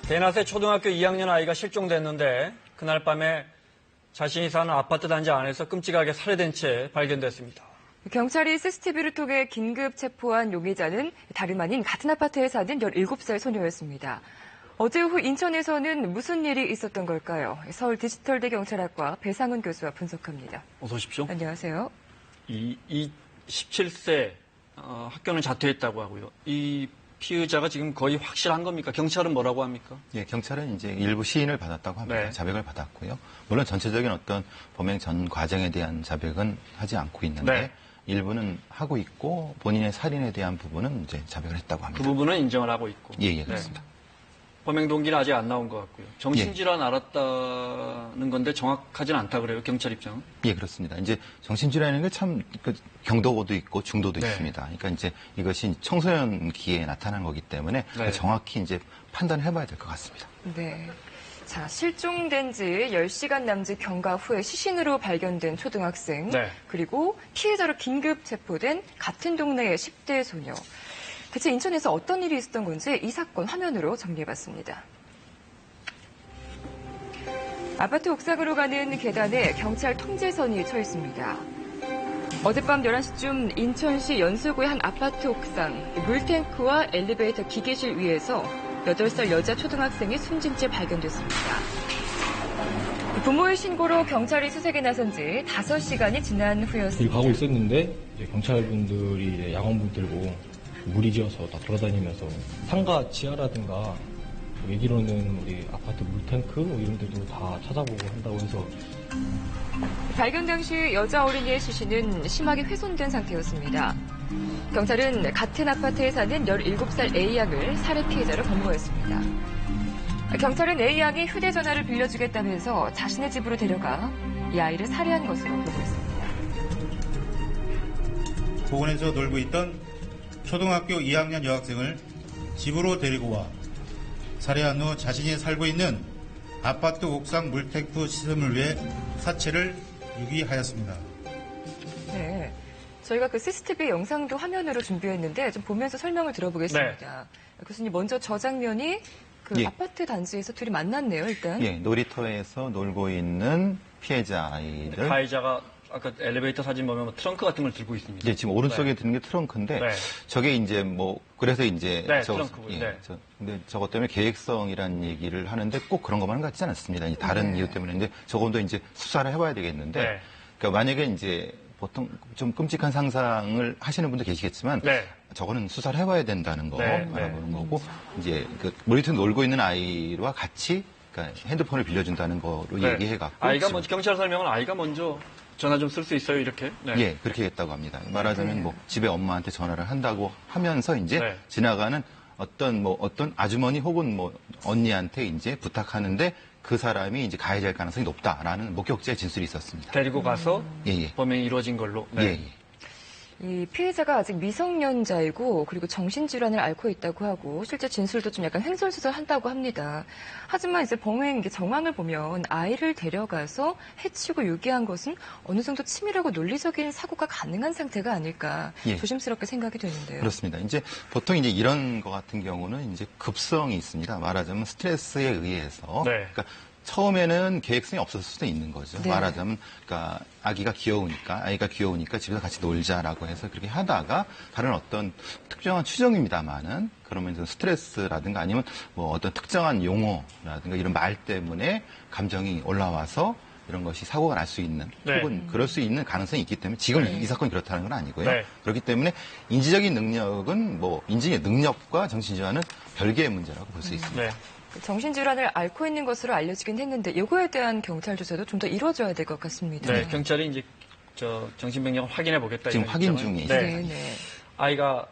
대낮에 초등학교 2학년 아이가 실종됐는데 그날 밤에 자신이 사는 아파트 단지 안에서 끔찍하게 살해된 채 발견됐습니다. 경찰이 CCTV를 통해 긴급 체포한 용의자는 다름 아닌 같은 아파트에 사는 17살 소녀였습니다. 어제 오후 인천에서는 무슨 일이 있었던 걸까요? 서울 디지털대 경찰학과 배상훈 교수와 분석합니다. 어서 오십시오. 안녕하세요. 이 17세 학교는 자퇴했다고 하고요. 이 피의자가 지금 거의 확실한 겁니까? 경찰은 뭐라고 합니까? 예, 경찰은 이제 일부 시인을 받았다고 합니다. 네. 자백을 받았고요. 물론 전체적인 어떤 범행 전 과정에 대한 자백은 하지 않고 있는데 네. 일부는 하고 있고 본인의 살인에 대한 부분은 이제 자백을 했다고 합니다. 그 부분은 인정을 하고 있고. 예, 그렇습니다. 네. 범행 동기는 아직 안 나온 것 같고요. 정신질환 알았다는 건데 정확하진 않다 그래요, 경찰 입장은? 예, 그렇습니다. 이제 정신질환이라는 게 참 경도도 있고 중도도 네. 있습니다. 그러니까 이제 이것이 청소년기에 나타난 거기 때문에 네. 정확히 이제 판단해봐야 될 것 같습니다. 네. 자, 실종된 지 10시간 남짓 경과 후에 시신으로 발견된 초등학생, 네. 그리고 피해자로 긴급 체포된 같은 동네의 10대 소녀. 대체 인천에서 어떤 일이 있었던 건지 이 사건 화면으로 정리해봤습니다. 아파트 옥상으로 가는 계단에 경찰 통제선이 쳐 있습니다. 어젯밤 11시쯤 인천시 연수구의 한 아파트 옥상, 물탱크와 엘리베이터 기계실 위에서 8살 여자 초등학생이 숨진 채 발견됐습니다. 부모의 신고로 경찰이 수색에 나선 지 5시간이 지난 후였습니다. 가고 있었는데 이제 경찰분들이 이제 양원분 들고 무리지어서 다 돌아다니면서 상가 지하라든가 얘기로는 우리 아파트 물탱크 이런 데도 다 찾아보고 한다고 해서 발견 당시 여자 어린이의 시신은 심하게 훼손된 상태였습니다. 경찰은 같은 아파트에 사는 17살 A양을 살해 피해자로 검거했습니다. 경찰은 A양이 휴대전화를 빌려주겠다면서 자신의 집으로 데려가 이 아이를 살해한 것으로 보고 있습니다. 보건에서 놀고 있던 초등학교 2학년 여학생을 집으로 데리고 와 살해한 후 자신이 살고 있는 아파트 옥상 물탱크 시설을 위해 사체를 유기하였습니다. 네, 저희가 그 CCTV 영상도 화면으로 준비했는데 좀 보면서 설명을 들어보겠습니다. 네. 교수님, 먼저 저 장면이 그 예. 아파트 단지에서 둘이 만났네요, 일단. 예, 놀이터에서 놀고 있는 피해자 아이들. 가해자가 아까 엘리베이터 사진 보면 뭐 트렁크 같은 걸 들고 있습니다. 예, 지금 오른쪽에 드는 게 트렁크인데 네. 저게 이제 뭐 그래서 이제 네, 저, 트렁크고요. 네. 근데 저것 때문에 계획성이라는 얘기를 하는데 꼭 그런 것만 같지는 않습니다. 이제 다른 네. 이유 때문에 이제 저것도 이제 수사를 해봐야 되겠는데 네. 그러니까 만약에 이제 보통 좀 끔찍한 상상을 하시는 분도 계시겠지만 네. 저거는 수사를 해봐야 된다는 거 네, 알아보는 거고 이제 그 놀이터에 놀고 있는 아이와 같이 그러니까 핸드폰을 빌려준다는 거로 네. 얘기해갖고 아이가 먼저, 경찰 설명은 아이가 먼저 전화 좀 쓸 수 있어요, 이렇게? 네. 예, 그렇게 했다고 합니다. 말하자면 뭐 집에 엄마한테 전화를 한다고 하면서 이제 네. 지나가는 어떤 아주머니 혹은 뭐 언니한테 이제 부탁하는데 그 사람이 이제 가해자일 가능성이 높다라는 목격자의 진술이 있었습니다. 데리고 가서 예. 범행이 이루어진 걸로. 네. 예. 이 피해자가 아직 미성년자이고 그리고 정신질환을 앓고 있다고 하고 실제 진술도 좀 약간 횡설수설한다고 합니다. 하지만 이제 범행 정황을 보면 아이를 데려가서 해치고 유기한 것은 어느 정도 치밀하고 논리적인 사고가 가능한 상태가 아닐까 예. 조심스럽게 생각이 되는데요. 그렇습니다. 이제 보통 이제 이런 거 같은 경우는 이제 급성이 있습니다. 말하자면 스트레스에 의해서 네. 그러니까 처음에는 계획성이 없었을 수도 있는 거죠. 네. 말하자면, 그러니까 아이가 귀여우니까 집에서 같이 놀자라고 해서 그렇게 하다가 다른 어떤 특정한 추정입니다만은 그러면서 스트레스라든가 아니면 뭐 어떤 특정한 용어라든가 이런 말 때문에 감정이 올라와서 이런 것이 사고가 날 수 있는 네. 혹은 그럴 수 있는 가능성이 있기 때문에 지금 이 사건이 그렇다는 건 아니고요. 네. 그렇기 때문에 인지적인 능력은 뭐 인지의 능력과 정신질환은 별개의 문제라고 볼 수 있습니다. 네. 정신질환을 앓고 있는 것으로 알려지긴 했는데 이거에 대한 경찰 조사도 좀 더 이루어져야 될 것 같습니다. 네, 경찰이 이제 정신병력을 확인해 보겠다. 지금 이런 확인 입장을. 중에 네. 있습니다. 네. 아이가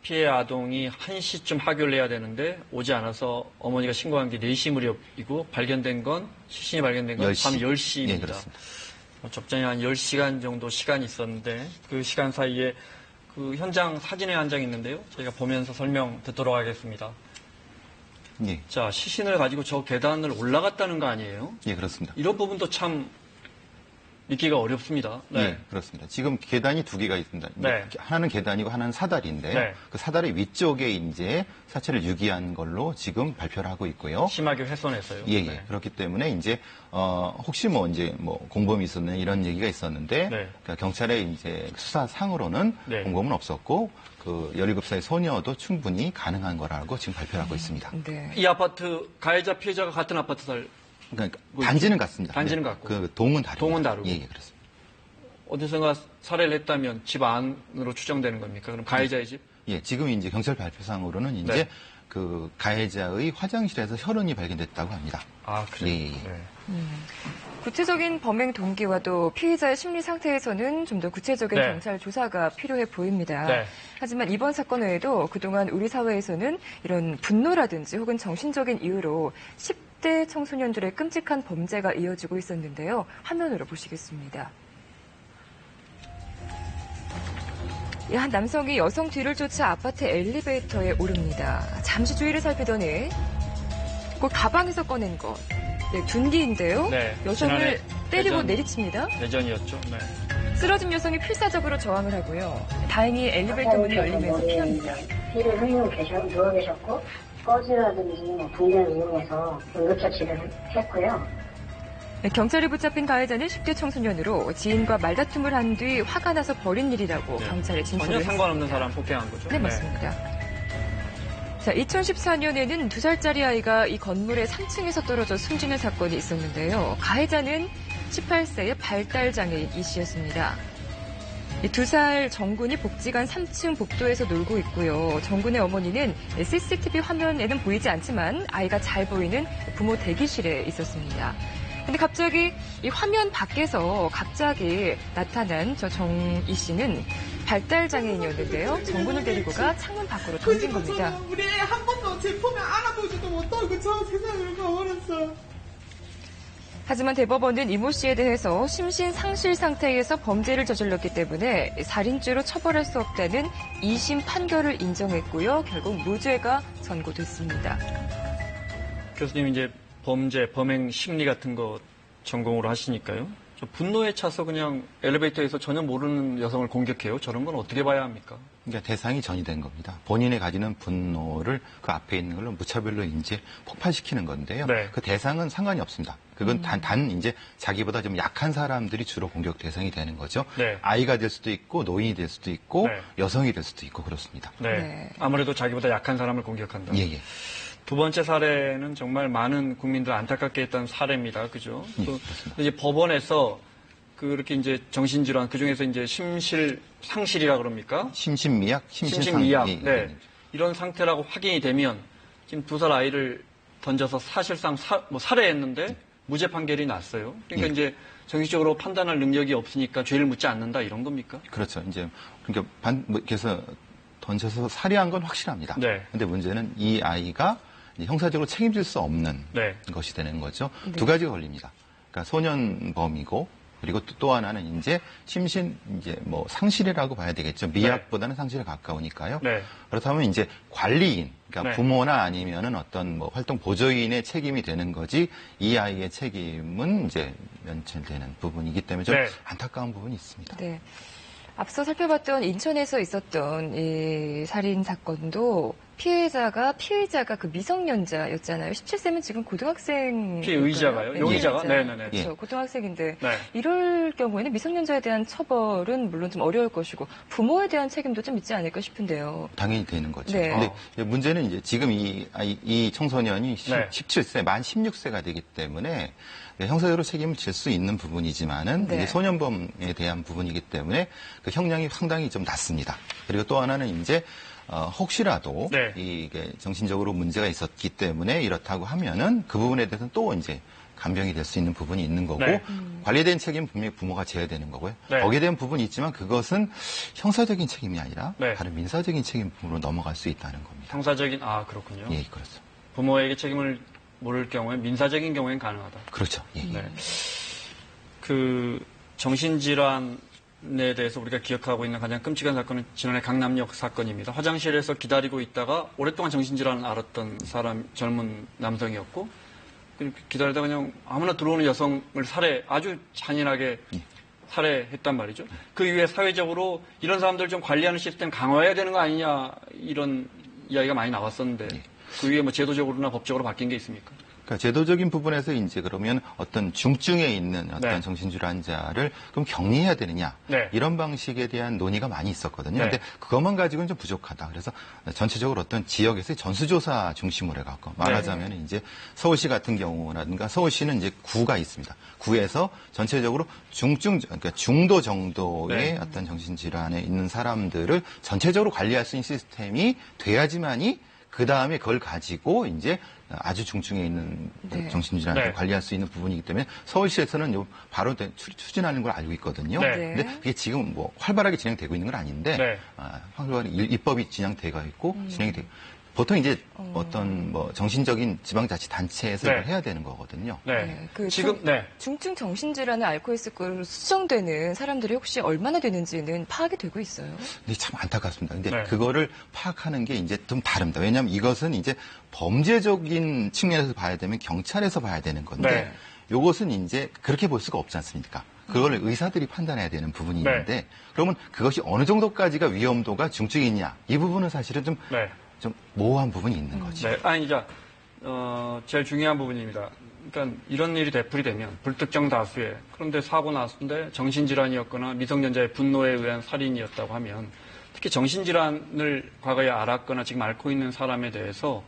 피해 아동이 1시쯤 하교를 해야 되는데 오지 않아서 어머니가 신고한 게 4시 무렵이고 시신이 발견된 건 10시. 밤 10시입니다. 네, 그렇습니다. 적정히 한 10시간 정도 시간이 있었는데 그 시간 사이에 그 현장 사진에 한 장 있는데요. 저희가 보면서 설명 듣도록 하겠습니다. 예. 자, 시신을 가지고 저 계단을 올라갔다는 거 아니에요? 예, 그렇습니다. 이런 부분도 참 믿기가 어렵습니다. 네. 예, 그렇습니다. 지금 계단이 두 개가 있습니다. 네. 하나는 계단이고 하나는 사다리인데요. 네. 그 사다리 위쪽에 이제 사체를 유기한 걸로 지금 발표를 하고 있고요. 심하게 훼손했어요. 예, 예. 네. 그렇기 때문에 이제 혹시 공범이 있었는 이런 얘기가 있었는데 네. 그러니까 경찰의 이제 수사상으로는 네. 공범은 없었고 그 17살 소녀도 충분히 가능한 거라고 지금 발표를 하고 있습니다. 네. 이 아파트 가해자 피해자가 같은 아파트 살 그러니까 단지는 같습니다. 단지는 네. 같고. 그 동은 다르고. 동은 다르고. 예, 예, 그렇습니다. 어디선가 살해를 했다면 집 안으로 추정되는 겁니까? 그럼 가해자의 집? 예, 지금 이제 경찰 발표상으로는 이제 네. 그 가해자의 화장실에서 혈흔이 발견됐다고 합니다. 아, 그래요? 예, 예. 네. 구체적인 범행 동기와 또 피해자의 심리 상태에서는 좀 더 구체적인 네. 경찰 조사가 필요해 보입니다. 네. 하지만 이번 사건 외에도 그동안 우리 사회에서는 이런 분노라든지 혹은 정신적인 이유로 10대 청소년들의 끔찍한 범죄가 이어지고 있었는데요. 화면으로 보시겠습니다. 한 남성이 여성 뒤를 쫓아 아파트 엘리베이터에 오릅니다. 잠시 주위를 살피더니 그 가방에서 꺼낸 것. 네, 둔기인데요. 네, 여성을 지난해 때리고 대전- 내리칩니다. 내전이었죠. 네. 쓰러진 여성이 필사적으로 저항을 하고요. 다행히 엘리베이터 문이 열리면서 피합니다. 피를 흘리고 누워 계셨고 꺼즈라든지 붕대를 이용해서 응급처치를 했고요. 네, 경찰에 붙잡힌 가해자는 10대 청소년으로 지인과 말다툼을 한 뒤 화가 나서 벌인 일이라고 네. 경찰에 진술을 전혀 상관없는 했습니다. 사람 폭행한 거죠. 네, 맞습니다. 자, 2014년에는 2살짜리 아이가 이 건물의 3층에서 떨어져 숨지는 사건이 있었는데요. 가해자는 18세의 발달장애인 이 씨였습니다. 2살 정군이 복지관 3층 복도에서 놀고 있고요. 정군의 어머니는 CCTV 화면에는 보이지 않지만 아이가 잘 보이는 부모 대기실에 있었습니다. 근데 갑자기 이 화면 밖에서 갑자기 나타난 저 정이 씨는 발달장애인이었는데요. 정군을 데리고 가 창문 밖으로 던진 겁니다. 우리 애 한 번도 제 품에 안아보지도 못하고 저 세상을 가버렸어. 하지만 대법원은 이모 씨에 대해서 심신 상실 상태에서 범죄를 저질렀기 때문에 살인죄로 처벌할 수 없다는 2심 판결을 인정했고요. 결국 무죄가 선고됐습니다. 교수님 이제 범행 심리 같은 거 전공으로 하시니까요. 저 분노에 차서 그냥 엘리베이터에서 전혀 모르는 여성을 공격해요. 저런 건 어떻게 봐야 합니까? 그러니까 대상이 전이된 겁니다. 본인이 가지는 분노를 그 앞에 있는 걸로 무차별로 이제 폭발시키는 건데요. 네. 그 대상은 상관이 없습니다. 그건 단 이제 자기보다 좀 약한 사람들이 주로 공격 대상이 되는 거죠. 네. 아이가 될 수도 있고 노인이 될 수도 있고 네. 여성이 될 수도 있고 그렇습니다. 네. 네. 아무래도 자기보다 약한 사람을 공격한다. 예, 예. 두 번째 사례는 정말 많은 국민들 안타깝게 했던 사례입니다. 그죠? 예, 그 그렇습니다. 이제 법원에서 그렇게 이제 정신질환, 그 중에서 이제 상실이라 그럽니까? 심신미약, 심신미약. 예, 예. 네. 이런 상태라고 확인이 되면 지금 2살 아이를 던져서 사실상 살해했는데 무죄 판결이 났어요. 그러니까 예. 이제 정신적으로 판단할 능력이 없으니까 죄를 묻지 않는다 이런 겁니까? 그렇죠. 이제 그러니까 그래서 던져서 살해한 건 확실합니다. 네. 근데 문제는 이 아이가 이제 형사적으로 책임질 수 없는 네. 것이 되는 거죠. 네. 두 가지가 걸립니다. 그러니까 소년범이고 그리고 또 하나는 이제 상실이라고 봐야 되겠죠. 미약보다는 상실에 가까우니까요. 네. 그렇다면 이제 관리인, 그러니까 네. 부모나 아니면은 어떤 활동 보조인의 책임이 되는 거지 이 아이의 책임은 이제 면책되는 부분이기 때문에 좀 네. 안타까운 부분이 있습니다. 네. 앞서 살펴봤던 인천에서 있었던 이 살인 사건도 피해자가 그 미성년자였잖아요. 17세면 지금 고등학생. 피의자가요? 용의자가? 네네네. 그렇죠. 고등학생인데 네. 이럴 경우에는 미성년자에 대한 처벌은 물론 좀 어려울 것이고 부모에 대한 책임도 좀 있지 않을까 싶은데요. 당연히 되는 거죠. 네. 근데 이제 문제는 이제 지금 이 청소년이 네. 17세, 만 16세가 되기 때문에 형사적으로 책임을 질 수 있는 부분이지만은 네. 이제 소년범에 대한 부분이기 때문에 그 형량이 상당히 좀 낮습니다. 그리고 또 하나는 이제 혹시라도 네. 이게 정신적으로 문제가 있었기 때문에 이렇다고 하면은 그 부분에 대해서는 또 이제 간병이 될 수 있는 부분이 있는 거고 네. 관리된 책임은 분명히 부모가 져야 되는 거고요. 네. 거기에 대한 부분이 있지만 그것은 형사적인 책임이 아니라 네. 다른 민사적인 책임으로 넘어갈 수 있다는 겁니다. 형사적인, 그렇군요. 예, 그렇죠. 부모에게 책임을 물을 경우에 민사적인 경우엔 가능하다. 그렇죠. 예. 네. 그 정신질환에 대해서 우리가 기억하고 있는 가장 끔찍한 사건은 지난해 강남역 사건입니다. 화장실에서 기다리고 있다가 오랫동안 정신질환을 앓았던 젊은 남성이었고 기다리다가 그냥 아무나 들어오는 여성을 아주 잔인하게 살해했단 말이죠. 그 이후에 사회적으로 이런 사람들 좀 관리하는 시스템 강화해야 되는 거 아니냐 이런 이야기가 많이 나왔었는데 그 이후에 뭐 제도적으로나 법적으로 바뀐 게 있습니까? 그러니까 제도적인 부분에서 이제 그러면 어떤 중증에 있는 어떤 네. 정신질환자를 그럼 격리해야 되느냐 네. 이런 방식에 대한 논의가 많이 있었거든요. 네. 근데 그것만 가지고는 좀 부족하다. 그래서 전체적으로 어떤 지역에서의 전수조사 중심으로 해갖고 말하자면 이제 서울시 같은 경우라든가 서울시는 이제 구가 있습니다. 구에서 전체적으로 그러니까 중도 정도의 네. 어떤 정신질환에 있는 사람들을 전체적으로 관리할 수 있는 시스템이 돼야지만이 그 다음에 그걸 가지고 이제 아주 중증에 있는 네. 정신질환을 네. 관리할 수 있는 부분이기 때문에 서울시에서는 요 바로 추진하는 걸 알고 있거든요. 네. 근데 그게 지금 뭐 활발하게 진행되고 있는 건 아닌데 네. 활발하게 입법이 진행되고 있고 진행이 되고 보통 이제 어떤 뭐 정신적인 지방자치단체에서 네. 이걸 해야 되는 거거든요. 네. 그 지금 네. 중증 정신질환을 앓고 있을 것으로 수정되는 사람들이 혹시 얼마나 되는지는 파악이 되고 있어요? 근데 참 안타깝습니다. 근데 네. 그거를 파악하는 게 이제 좀 다릅니다. 왜냐하면 이것은 이제 범죄적인 측면에서 봐야 되면 경찰에서 봐야 되는 건데 네. 이것은 이제 그렇게 볼 수가 없지 않습니까? 그걸 의사들이 판단해야 되는 부분이 네. 있는데 그러면 그것이 어느 정도까지가 위험도가 중증이냐 이 부분은 사실은 좀 네. 모호한 부분이 있는 거죠. 네. 아니, 이제, 제일 중요한 부분입니다. 그러니까 이런 일이 되풀이 되면 불특정 다수의 그런데 사고 났는데 정신질환이었거나 미성년자의 분노에 의한 살인이었다고 하면 특히 정신질환을 과거에 앓았거나 지금 앓고 있는 사람에 대해서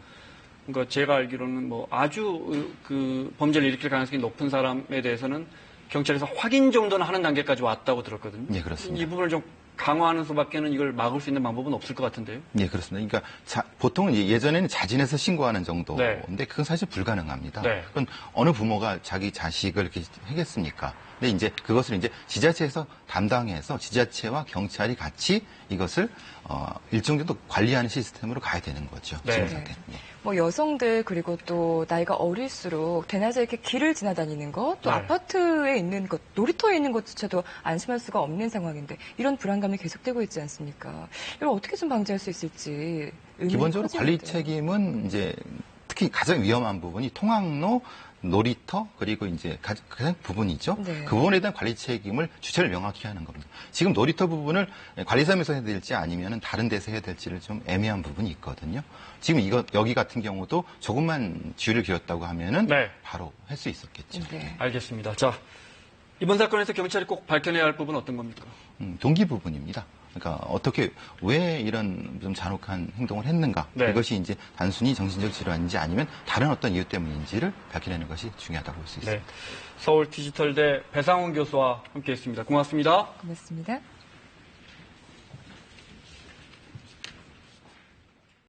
그러니까 제가 알기로는 뭐 아주 그 범죄를 일으킬 가능성이 높은 사람에 대해서는 경찰에서 확인 정도는 하는 단계까지 왔다고 들었거든요. 네, 그렇습니다. 이 부분을 좀 강화하는 수밖에는 이걸 막을 수 있는 방법은 없을 것 같은데요. 네, 그렇습니다. 그러니까 보통은 예전에는 자진해서 신고하는 정도인데 네. 그건 사실 불가능합니다. 네. 그건 어느 부모가 자기 자식을 이렇게 하겠습니까? 근데 이제 그것을 이제 지자체에서 담당해서 지자체와 경찰이 같이 이것을 일정 정도 관리하는 시스템으로 가야 되는 거죠. 네. 지금 상태는. 네. 뭐 여성들 그리고 또 나이가 어릴수록 대낮에 이렇게 길을 지나다니는 것, 또 네. 아파트에 있는 것, 놀이터에 있는 것조차도 안심할 수가 없는 상황인데 이런 불안감이 계속되고 있지 않습니까? 이걸 어떻게 좀 방지할 수 있을지 의문이 기본적으로 관리 커지는데요. 책임은 이제 특히 가장 위험한 부분이 통학로, 놀이터 그리고 이제 가장 부분이죠. 네. 그 부분에 대한 관리 책임을 주체를 명확히 하는 겁니다. 지금 놀이터 부분을 관리사무소에서 해야 될지 아니면 다른 데서 해야 될지를 좀 애매한 부분이 있거든요. 지금 여기 같은 경우도 조금만 주의를 기울였다고 하면은 네. 바로 할 수 있었겠죠. 네. 알겠습니다. 자, 이번 사건에서 경찰이 꼭 밝혀내야 할 부분은 어떤 겁니까? 동기 부분입니다. 그러니까 어떻게 왜 이런 좀 잔혹한 행동을 했는가? 네. 이것이 이제 단순히 정신적 질환인지 아니면 다른 어떤 이유 때문인지를 밝혀내는 것이 중요하다고 볼 수 있습니다. 네. 서울 디지털대 배상훈 교수와 함께했습니다. 고맙습니다. 고맙습니다.